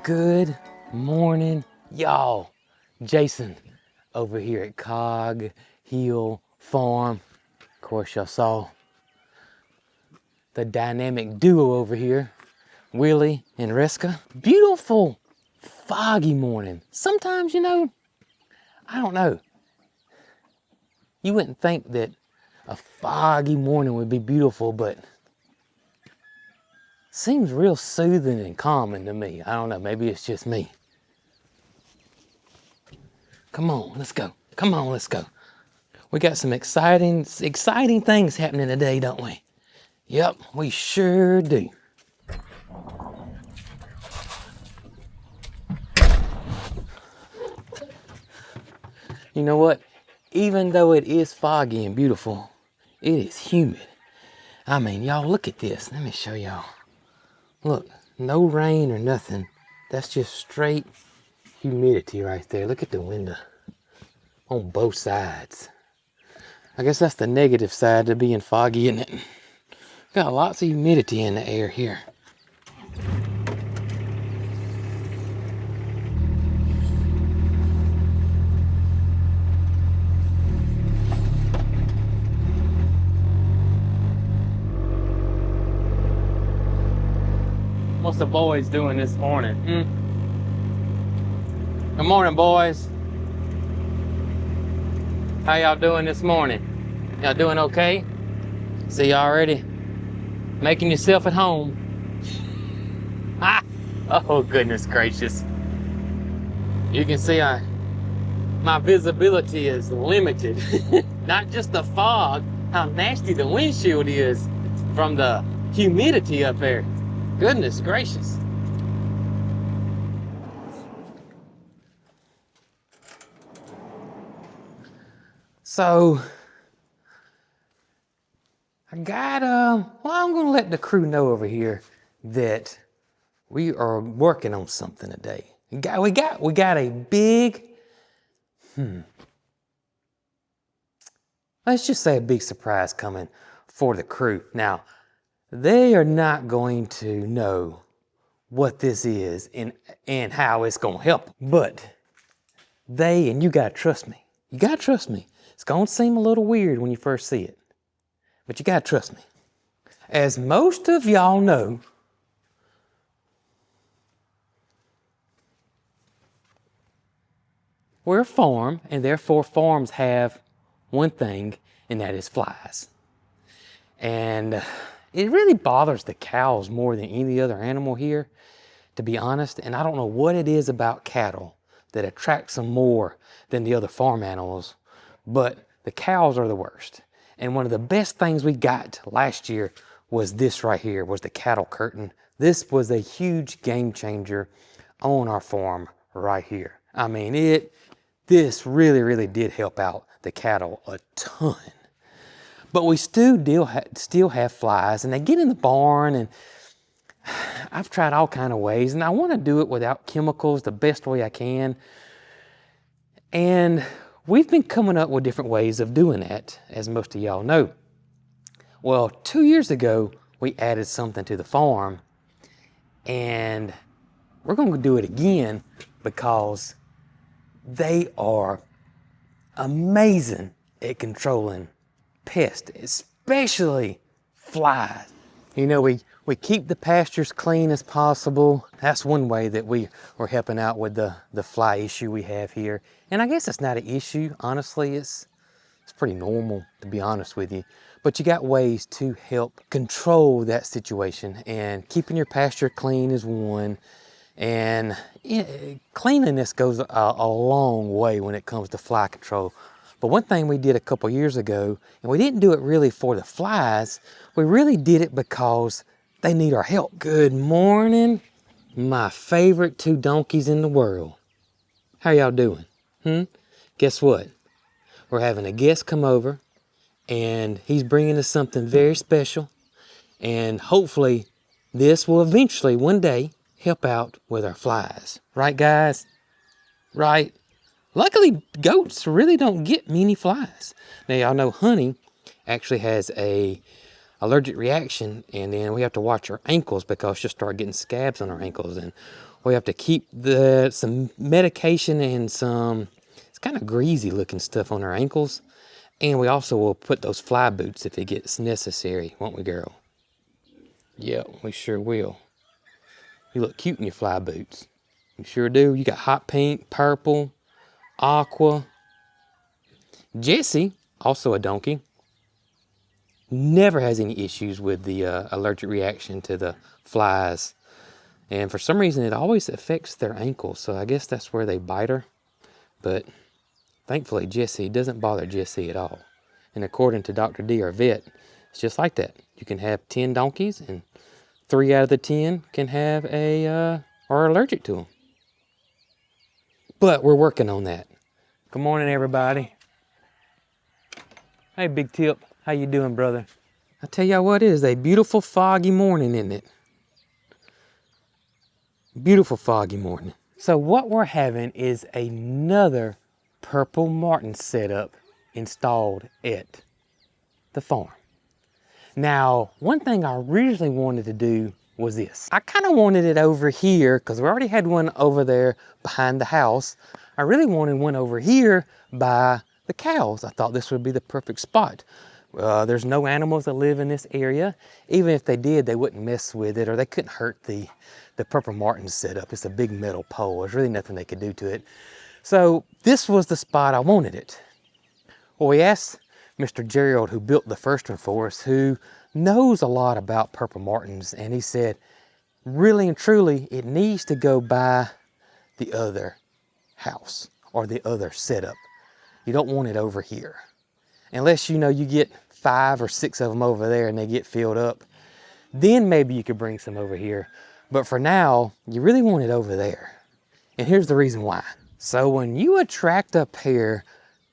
Good morning, y'all. Jason over here at Cog Hill Farm. Of course, y'all saw the dynamic duo over here, Willie and Reska. Beautiful, foggy morning. Sometimes, you know, I don't know. You wouldn't think that a foggy morning would be beautiful, but seems real soothing and calming to me. I don't know, maybe it's just me. Come on, let's go. Come on, let's go. We got some exciting things happening today, don't we? Yep, we sure do. You know what? Even though it is foggy and beautiful, it is humid. I mean, y'all, look at this. Let me show y'all. Look, no rain or nothing. That's just straight humidity right there. Look at the window on both sides. I guess that's the negative side to being foggy, isn't it? Got lots of humidity in the air here. What's the boys doing this morning? Good morning, boys. How y'all doing this morning? Y'all doing okay? See y'all already making yourself at home. Ah! Oh, goodness gracious. You can see my visibility is limited. Not just the fog, how nasty the windshield is from the humidity up there. Goodness gracious. So, I got, well, I'm gonna let the crew know over here that we are working on something today. We got a big, let's just say a big surprise coming for the crew. Now, they are not going to know what this is and how it's gonna help, but and you gotta trust me. You gotta trust me. It's gonna seem a little weird when you first see it, but you gotta trust me. As most of y'all know, we're a farm, and therefore farms have one thing, and that is flies. And it really bothers the cows more than any other animal here, to be honest. And I don't know what it is about cattle that attracts them more than the other farm animals, but the cows are the worst. And one of the best things we got last year was this right here, was the cattle curtain. This was a huge game changer on our farm right here. I mean, this really, really did help out the cattle a ton. But we still have flies, and they get in the barn, and I've tried all kind of ways, and I want to do it without chemicals the best way I can. And we've been coming up with different ways of doing that, as most of y'all know. Well, 2 years ago, we added something to the farm, and we're going to do it again because they are amazing at controlling pests, especially flies. You know, we keep the pastures clean as possible. That's one way that we are helping out with the fly issue we have here. And I guess it's not an issue, honestly. It's pretty normal, to be honest with you. But you got ways to help control that situation, and keeping your pasture clean is one. And cleanliness goes a long way when it comes to fly control. But one thing we did a couple years ago, and we didn't do it really for the flies, we really did it because they need our help. Good morning, my favorite two donkeys in the world. How y'all doing? Guess what? We're having a guest come over, and he's bringing us something very special. And hopefully this will eventually one day help out with our flies. Right, guys? Right? Luckily, goats really don't get many flies. Now, y'all know Honey actually has a allergic reaction, and then we have to watch her ankles because she'll start getting scabs on her ankles, and we have to keep some medication and some, it's kind of greasy looking stuff on her ankles. And we also will put those fly boots if it gets necessary, won't we, girl? Yeah, we sure will. You look cute in your fly boots. You sure do. You got hot pink, purple, aqua. Jessie, also a donkey, never has any issues with the allergic reaction to the flies. And for some reason, it always affects their ankles. So I guess that's where they bite her. But thankfully, Jessie, it doesn't bother Jessie at all. And according to Dr. D, our vet, it's just like that. You can have 10 donkeys and 3 out of the 10 can have are allergic to them. But we're working on that. Good morning, everybody. Hey, Big Tip. How you doing, brother? I tell y'all what, it is a beautiful foggy morning, isn't it? Beautiful foggy morning. So what we're having is another purple martin setup installed at the farm. Now, one thing I originally wanted to do was this. I kind of wanted it over here because we already had one over there behind the house. I really wanted one over here by the cows. I thought this would be the perfect spot. There's no animals that live in this area. Even if they did, they wouldn't mess with it, or they couldn't hurt the purple martin setup. It's a big metal pole. There's really nothing they could do to it. So this was the spot I wanted it. Well, we asked Mr. Gerald, who built the first one for us, who knows a lot about purple martins, and he said, really and truly, it needs to go by the other house or the other setup. You don't want it over here. Unless you get 5 or 6 of them over there and they get filled up, then maybe you could bring some over here. But for now, you really want it over there. And here's the reason why. So when you attract a pair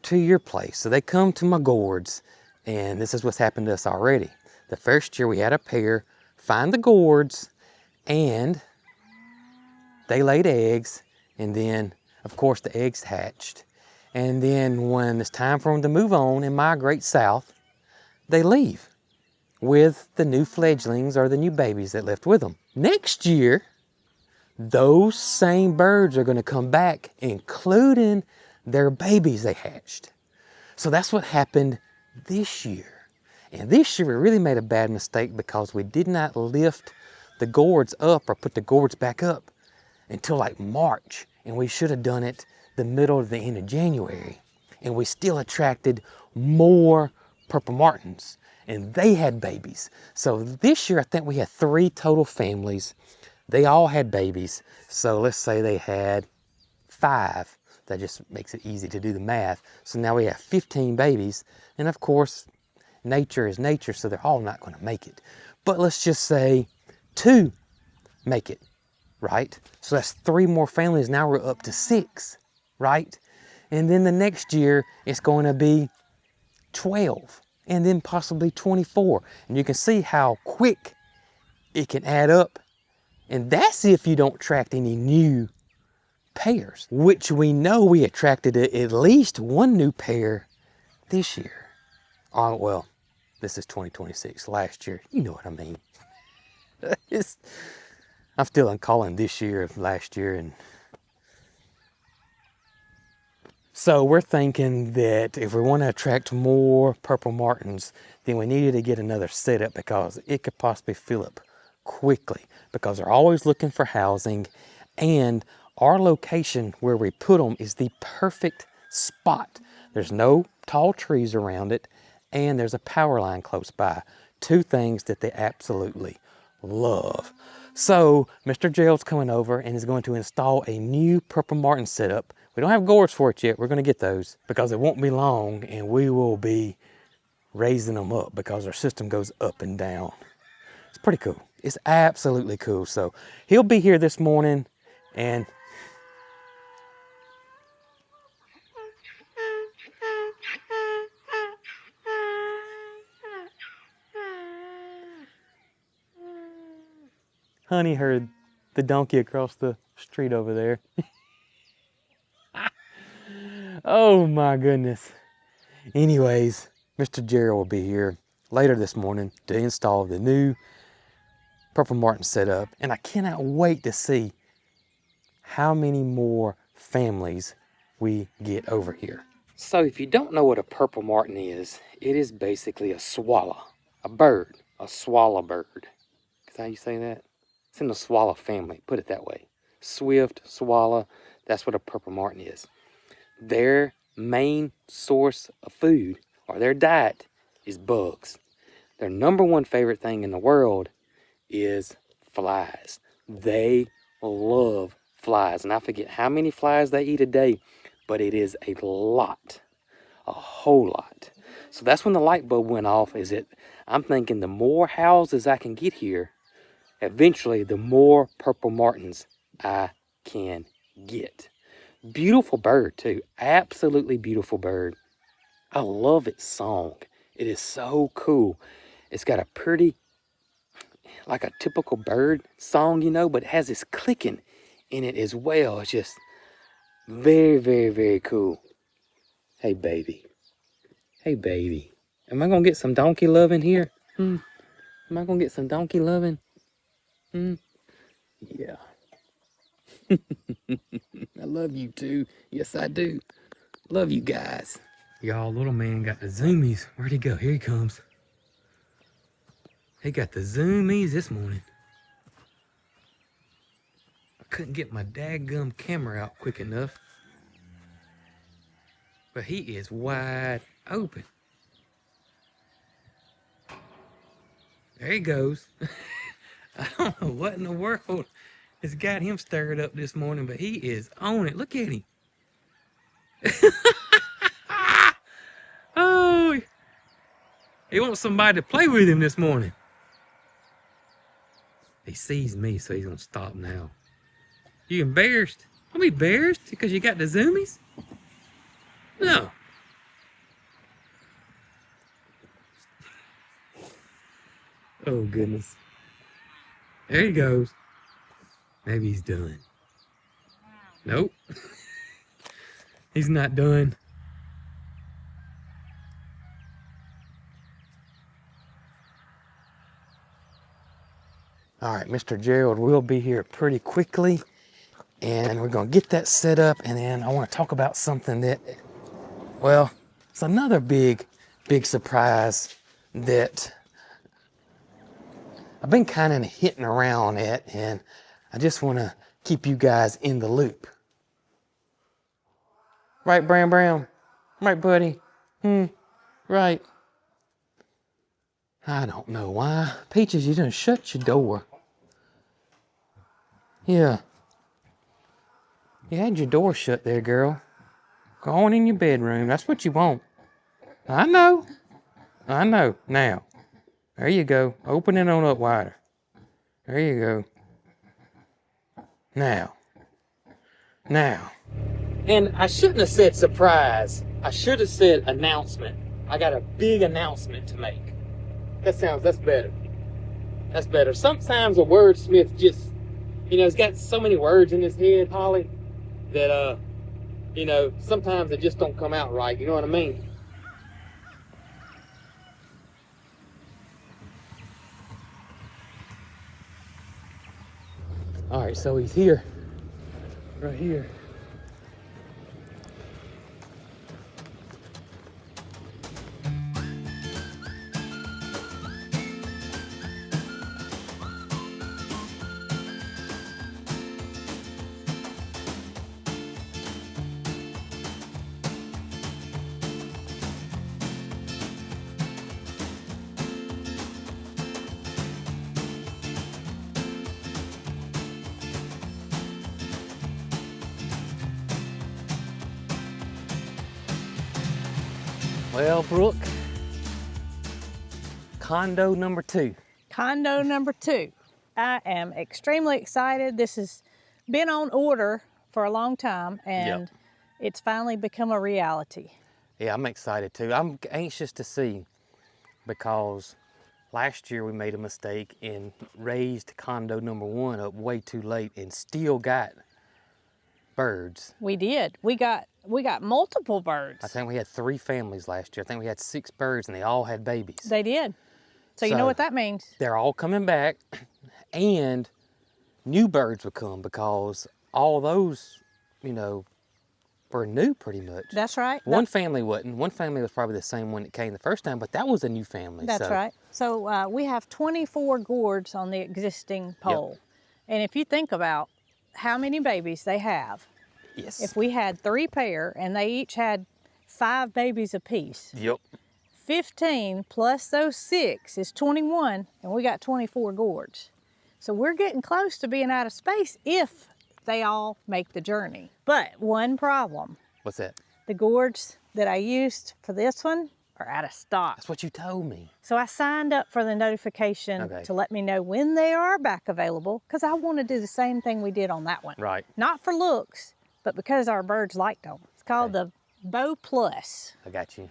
to your place, so they come to my gourds, and this is what's happened to us already. The first year we had a pair find the gourds, and they laid eggs, and then of course the eggs hatched. And then when it's time for them to move on and migrate south, they leave with the new fledglings or the new babies that left with them. Next year, those same birds are going to come back, including their babies they hatched. So that's what happened this year. And this year we really made a bad mistake because we did not lift the gourds up or put the gourds back up until like March. And we should have done it the middle of the end of January. And we still attracted more purple martins, and they had babies. So this year I think we had 3 total families. They all had babies. So let's say they had 5. That just makes it easy to do the math. So now we have 15 babies. And of course, nature is nature, so they're all not going to make it. But let's just say 2 make it, right? So that's 3 more families. Now we're up to 6, right? And then the next year, it's going to be 12, and then possibly 24. And you can see how quick it can add up. And that's if you don't attract any new pairs, which we know we attracted at least 1 new pair this year. Oh, well, this is 2026. Last year, you know what I mean. I'm still calling this year of last year. And so we're thinking that if we want to attract more purple martins, then we needed to get another setup because it could possibly fill up quickly because they're always looking for housing, and our location where we put them is the perfect spot. There's no tall trees around it, and there's a power line close by. 2 things that they absolutely love. So Mr. Gerald's coming over and is going to install a new purple martin setup. We don't have gourds for it yet. We're going to get those because it won't be long, and we will be raising them up because our system goes up and down. It's pretty cool. It's absolutely cool. So he'll be here this morning, and Honey heard the donkey across the street over there. Oh my goodness. Anyways, Mr. Gerald will be here later this morning to install the new Purple Martin setup, and I cannot wait to see how many more families we get over here. So if you don't know what a Purple Martin is, it is basically a swallow, a bird, a swallow bird. Is that how you say that? It's in the swallow family, put it that way. Swift, swallow, that's what a Purple Martin is. Their main source of food, or their diet, is bugs. Their number one favorite thing in the world is flies. They love flies, and I forget how many flies they eat a day, but it is a lot, a whole lot. So that's when the light bulb went off, is that I'm thinking the more houses I can get here, eventually the more Purple Martins I can get. Beautiful bird too, absolutely beautiful bird. I love its song. It is so cool. It's got a pretty, like a typical bird song, you know, but it has this clicking in it as well. It's just very, very, very cool. Hey, baby. Hey, baby. Am I gonna get some donkey loving here? Am I gonna get some donkey loving? Yeah. I love you too. Yes, I do. Love you guys. Y'all, little man got the zoomies. Where'd he go? Here he comes. He got the zoomies this morning. I couldn't get my daggum camera out quick enough. But he is wide open. There he goes. I don't know what in the world has got him stirred up this morning, but he is on it. Look at him. Oh, he wants somebody to play with him this morning. He sees me, so he's gonna stop now. You embarrassed? Don't be embarrassed because you got the zoomies? No. Oh, goodness. There he goes. Maybe he's done. Nope. He's not done. All right, Mr. Gerald will be here pretty quickly, and we're gonna get that set up, and then I wanna talk about something that, well, it's another big surprise that I've been kind of hitting around at, and I just wanna keep you guys in the loop. Right, Brown? Right, buddy? Right. I don't know why. Peaches, you done shut your door. Yeah. You had your door shut there, girl. Go on in your bedroom. That's what you want. I know. Now. There you go. Open it on up wider. There you go. Now. And I shouldn't have said surprise. I should have said announcement. I got a big announcement to make. That's better. That's better. Sometimes a wordsmith just, he's got so many words in his head, Holly, that, sometimes it just don't come out right. You know what I mean? All right, so he's here. Right here. Well, Brooke, condo number 2. Condo number 2. I am extremely excited. This has been on order for a long time, and it's finally become a reality. Yeah, I'm excited too. I'm anxious to see, because last year we made a mistake and raised condo number 1 up way too late and still got birds. We did. We got multiple birds. I think we had 3 families last year. I think we had 6 birds, and they all had babies. They did. So you know what that means. They're all coming back, and new birds would come because all those, you know, were new pretty much. That's right. One family wasn't. One family was probably the same one that came the first time, but that was a new family. That's right. So we have 24 gourds on the existing pole. Yep. And if you think about how many babies they have, yes. If we had 3 pair and they each had 5 babies apiece, yep. 15 plus those 6 is 21, and we got 24 gourds. So we're getting close to being out of space if they all make the journey. But one problem. What's that? The gourds that I used for this one are out of stock. That's what you told me. So I signed up for the notification to let me know when they are back available, because I want to do the same thing we did on that one. Right. Not for looks, but because our birds liked them. It's called the Bow Plus. I got you.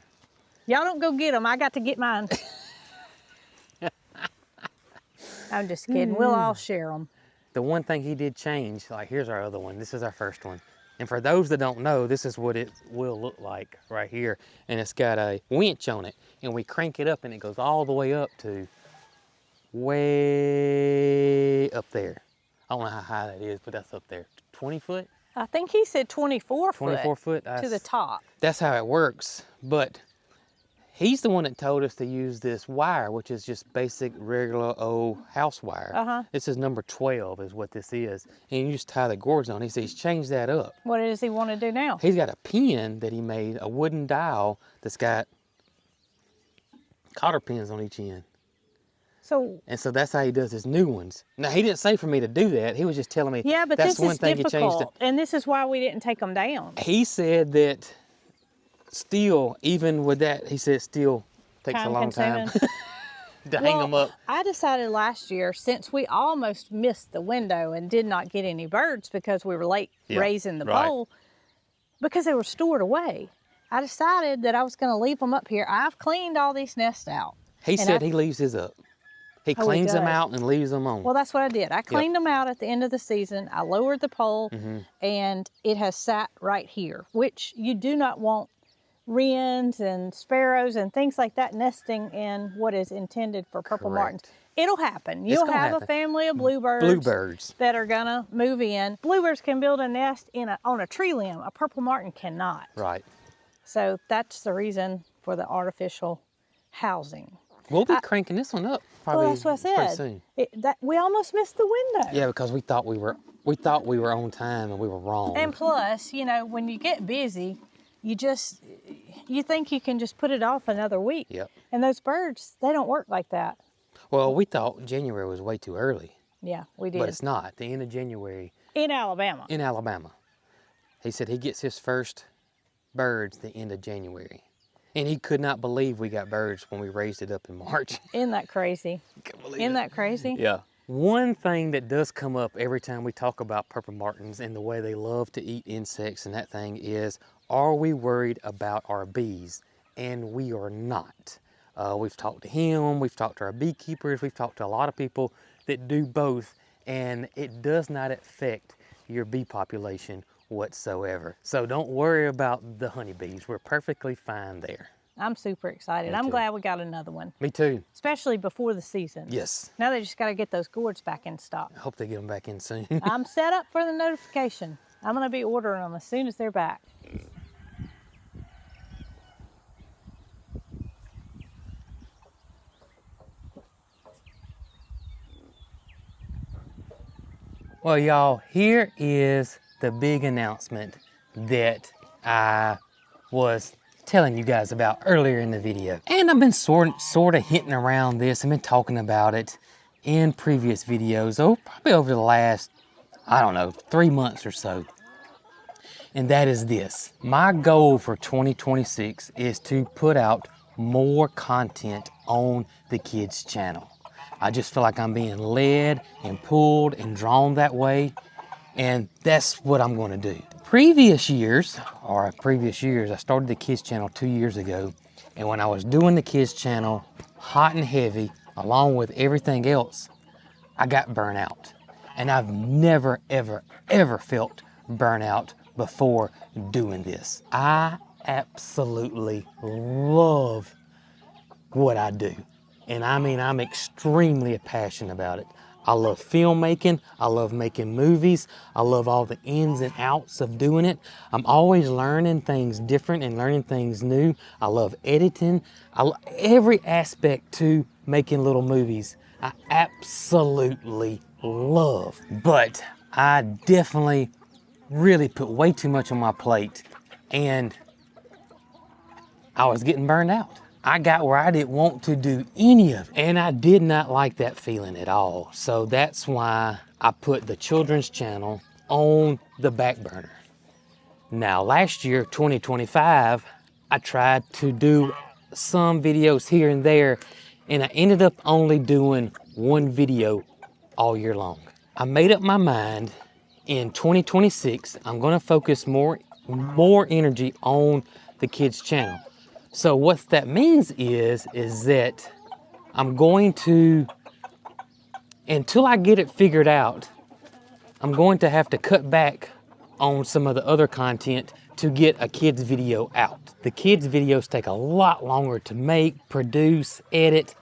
Y'all don't go get them. I got to get mine. I'm just kidding. We'll all share them. The one thing he did change, like here's our other one. This is our first one. And for those that don't know, this is what it will look like right here. And it's got a winch on it. And we crank it up and it goes all the way up to way up there. I don't know how high that is, but that's up there. 20 foot? I think he said 24 foot. 24 foot? To the top. That's how it works. But he's the one that told us to use this wire, which is just basic, regular old house wire. This is number 12 is what this is. And you just tie the gourds on. He said he's changed that up. What does he want to do now? He's got a pin that he made, a wooden dial that's got cotter pins on each end. And so that's how he does his new ones. Now, he didn't say for me to do that. He was just telling me but that's this one is thing difficult, he changed. And this is why we didn't take them down. He said that still, even with that, he said still takes a long time to hang them up. I decided last year, since we almost missed the window and did not get any birds because we were late raising the pole, because they were stored away, I decided that I was going to leave them up here. I've cleaned all these nests out. He said he leaves his up. He cleans them out and leaves them on. Well, that's what I did. I cleaned them out at the end of the season. I lowered the pole, and it has sat right here, which you do not want wrens and sparrows and things like that nesting in what is intended for purple martins. It'll happen. You'll have a family of bluebirds that are going to move in. Bluebirds can build a nest on a tree limb. A purple martin cannot. Right. So that's the reason for the artificial housing. We'll be cranking this one up probably that's what I said. pretty soon. We almost missed the window. Yeah, because we thought we were on time and we were wrong. And plus, you know, when you get busy, you think you can just put it off another week. Yep. And those birds, they don't work like that. Well, we thought January was way too early. Yeah, we did. But it's not. The end of January. In Alabama. In Alabama. He said he gets his first birds the end of January. And he could not believe we got birds when we raised it up in March. Isn't that crazy? Isn't that crazy? Yeah. One thing that does come up every time we talk about purple martins and the way they love to eat insects and that thing is, are we worried about our bees? And we are not. We've talked to him, we've talked to our beekeepers, we've talked to a lot of people that do both, and it does not affect your bee population whatsoever. So don't worry about the honeybees. We're perfectly fine there. I'm super excited. I'm glad we got another one. Me too. Especially before the season. Yes. Now they just got to get those gourds back in stock. I hope they get them back in soon. I'm set up for the notification. I'm going to be ordering them as soon as they're back. Well, y'all, here is the big announcement that I was telling you guys about earlier in the video. And I've been sort of hinting around this. I've been talking about it in previous videos, probably over the last, I don't know, 3 months or so. And that is this. My goal for 2026 is to put out more content on the kids' channel. I just feel like I'm being led and pulled and drawn that way, and that's what I'm going to do. Previous years, I started the kids channel 2 years ago, and when I was doing the kids channel hot and heavy, along with everything else, I got burnt out. And I've never, ever, ever felt burnout before doing this. I absolutely love what I do. And I mean, I'm extremely passionate about it. I love filmmaking. I love making movies. I love all the ins and outs of doing it. I'm always learning things different and learning things new. I love editing. Every aspect to making little movies, I absolutely love. But I definitely really put way too much on my plate, and I was getting burned out. I got where I didn't want to do any of it, and I did not like that feeling at all. So that's why I put the children's channel on the back burner. Now, last year, 2025, I tried to do some videos here and there, and I ended up only doing one video all year long. I made up my mind in 2026, I'm gonna focus more energy on the kids' channel. So what that means is that I'm going to, until I get it figured out, I'm going to have to cut back on some of the other content to get a kids video out. The kids videos take a lot longer to make, produce, edit,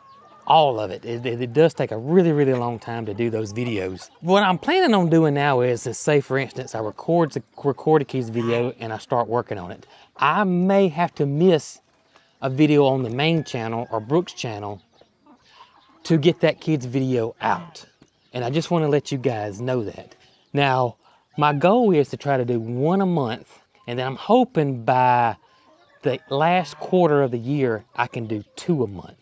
all of it. It does take a really, really long time to do those videos. What I'm planning on doing now is say for instance, I record a kids video and I start working on it. I may have to miss a video on the main channel or Brooks' channel to get that kids video out. And I just want to let you guys know that. Now, my goal is to try to do one a month, and then I'm hoping by the last quarter of the year, I can do 2 a month.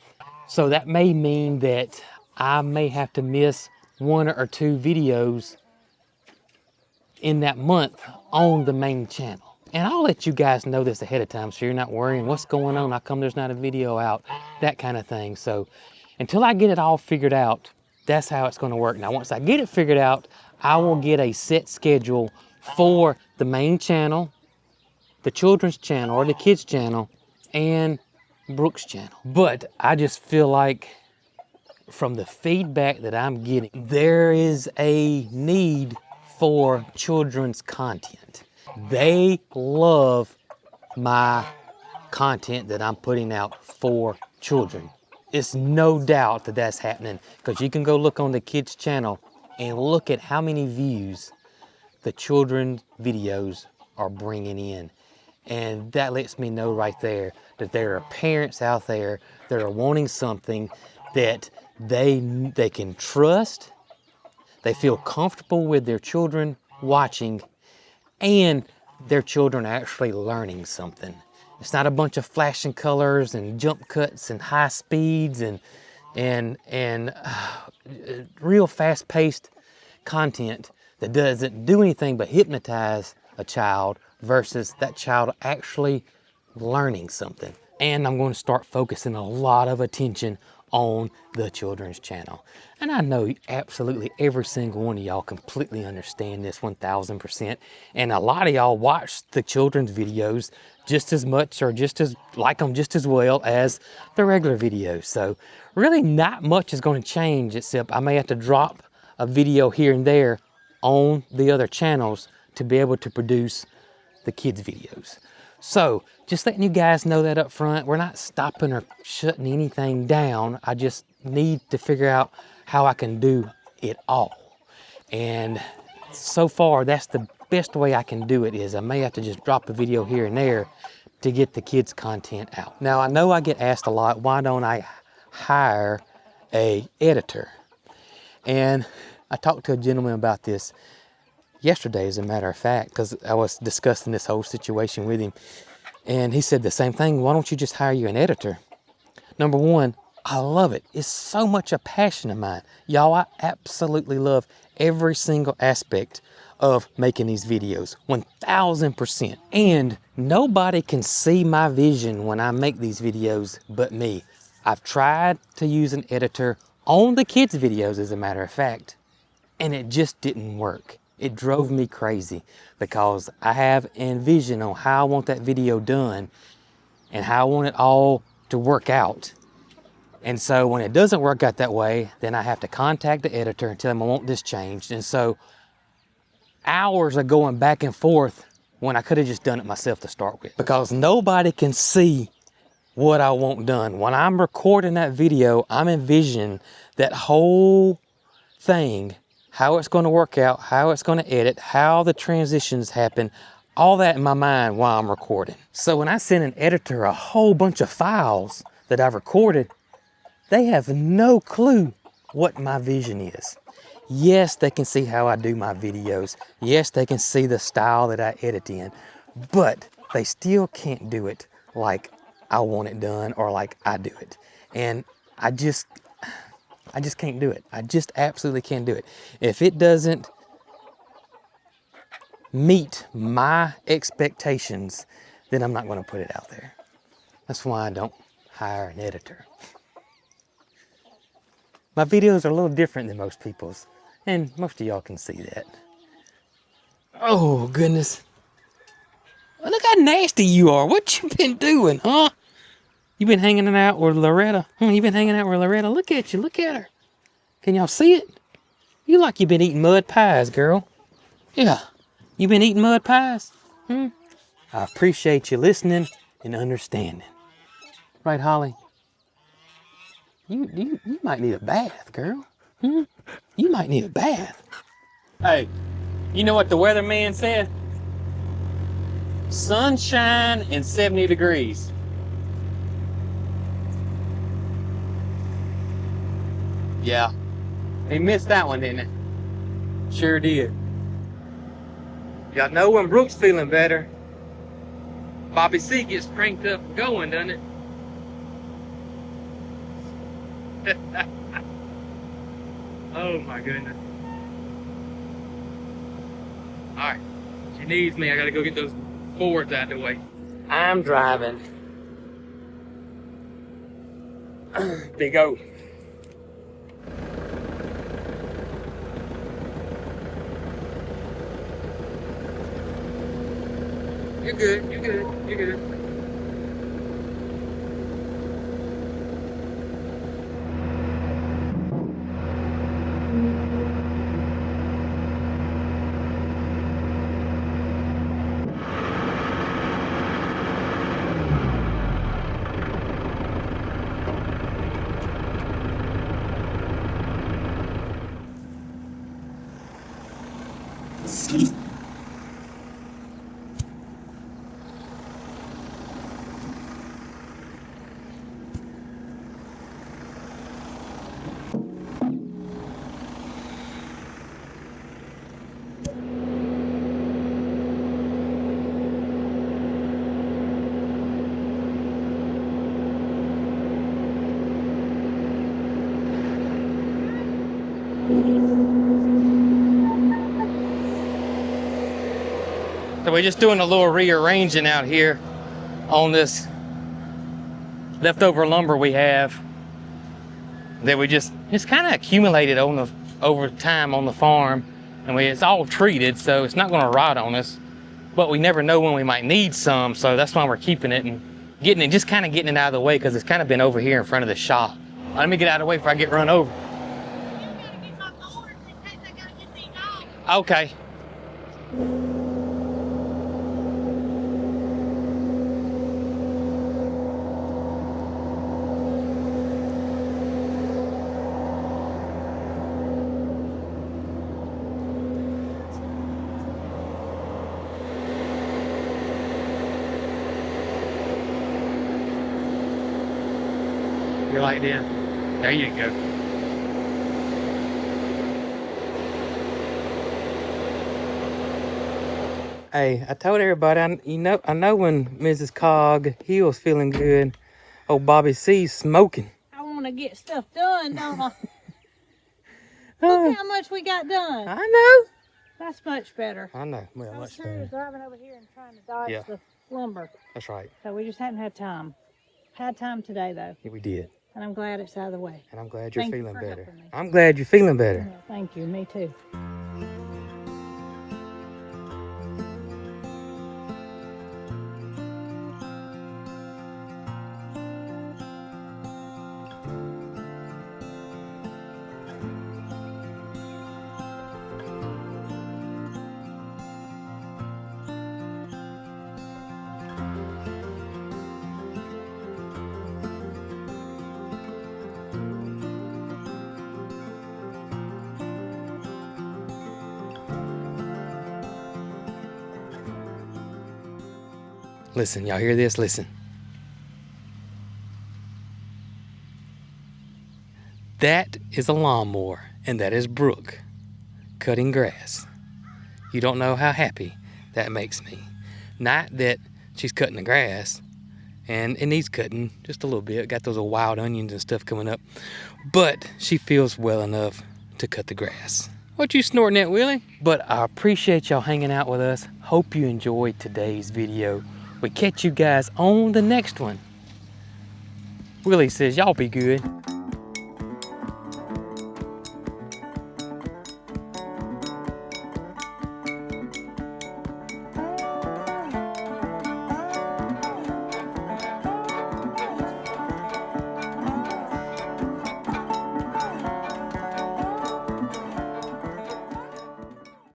So that may mean that I may have to miss 1 or 2 videos in that month on the main channel. And I'll let you guys know this ahead of time so you're not worrying what's going on, how come there's not a video out, that kind of thing. So until I get it all figured out, that's how it's going to work. Now, once I get it figured out, I will get a set schedule for the main channel, the children's channel or the kids channel, and Brooks' channel. But I just feel like from the feedback that I'm getting, there is a need for children's content. They love my content that I'm putting out for children. It's no doubt that that's happening, because you can go look on the kids channel and look at how many views the children's videos are bringing in. And that lets me know right there that there are parents out there that are wanting something that they can trust, they feel comfortable with their children watching, and their children are actually learning something. It's not a bunch of flashing colors and jump cuts and high speeds and real fast-paced content that doesn't do anything but hypnotize a child versus that child actually learning something. And I'm going to start focusing a lot of attention on the children's channel. And I know absolutely every single one of y'all completely understand this 1000%. And a lot of y'all watch the children's videos just as much or just as like them just as well as the regular videos. So really not much is going to change, except I may have to drop a video here and there on the other channels to be able to produce the kids videos. So just letting you guys know that up front, we're not stopping or shutting anything down. I just need to figure out how I can do it all. And so far, that's the best way I can do it. Is I may have to just drop a video here and there to get the kids content out. Now, I know I get asked a lot, why don't I hire a editor? And I talked to a gentleman about this yesterday, as a matter of fact, because I was discussing this whole situation with him. And he said the same thing. Why don't you just hire you an editor? Number one, I love it. It's so much a passion of mine. Y'all, I absolutely love every single aspect of making these videos, 1000%. And nobody can see my vision when I make these videos but me. I've tried to use an editor on the kids' videos, as a matter of fact, and it just didn't work. It drove me crazy because I have a vision on how I want that video done and how I want it all to work out. And so when it doesn't work out that way, then I have to contact the editor and tell them I want this changed. And so hours of going back and forth when I could have just done it myself to start with. Because nobody can see what I want done. When I'm recording that video, I'm envisioning that whole thing, how it's going to work out, how it's going to edit, how the transitions happen, all that in my mind while I'm recording. So when I send an editor a whole bunch of files that I've recorded, they have no clue what my vision is. Yes, they can see how I do my videos. Yes, they can see the style that I edit in, but they still can't do it like I want it done or like I do it. And I just can't do it. I just absolutely can't do it. If it doesn't meet my expectations, then I'm not going to put it out there. That's why I don't hire an editor. My videos are a little different than most people's, and most of y'all can see that. Oh, goodness. Look how nasty you are. What you been doing, huh? You been hanging out with Loretta? You been hanging out with Loretta? Look at you. Look at her. Can y'all see it? You like you been eating mud pies, girl. Yeah. You been eating mud pies? I appreciate you listening and understanding. Right, Holly? You might need a bath, girl. You might need a bath. Hey, you know what the weatherman said? Sunshine and 70 degrees. Yeah, he missed that one, didn't he? Sure did. Y'all know when Brooke's feeling better, Bobby C gets cranked up and going, doesn't it? Oh my goodness. Alright, she needs me. I gotta go get those boards out of the way. I'm driving. Big O. You're good, you're good, you're good. So we're just doing a little rearranging out here on this leftover lumber we have that we just kind of accumulated on the over time on the farm, and it's all treated, so it's not going to rot on us, but we never know when we might need some, so that's why we're keeping it and getting it out of the way, because it's kind of been over here in front of the shop. Let me get out of the way before I get run over. Okay. Your light in. There you go. Hey, I told everybody, I know when Mrs. Cog Hill's feeling good, old Bobby C's smoking. I want to get stuff done, don't I? Look how much we got done. I know. That's much better. I know. Well, I was much tired better. of driving over here and trying to dodge the lumber. That's right. So we just hadn't had time. Had time today, though. Yeah, we did. And I'm glad it's out of the way. And I'm glad you're feeling better. Helping me. I'm glad you're feeling better. Yeah, thank you. Me too. Listen, y'all hear this? Listen. That is a lawnmower, and that is Brooke cutting grass. You don't know how happy that makes me. Not that she's cutting the grass, and it needs cutting just a little bit. Got those little wild onions and stuff coming up. But she feels well enough to cut the grass. What you snorting at, Willie? But I appreciate y'all hanging out with us. Hope you enjoyed today's video. We catch you guys on the next one. Willie says y'all be good.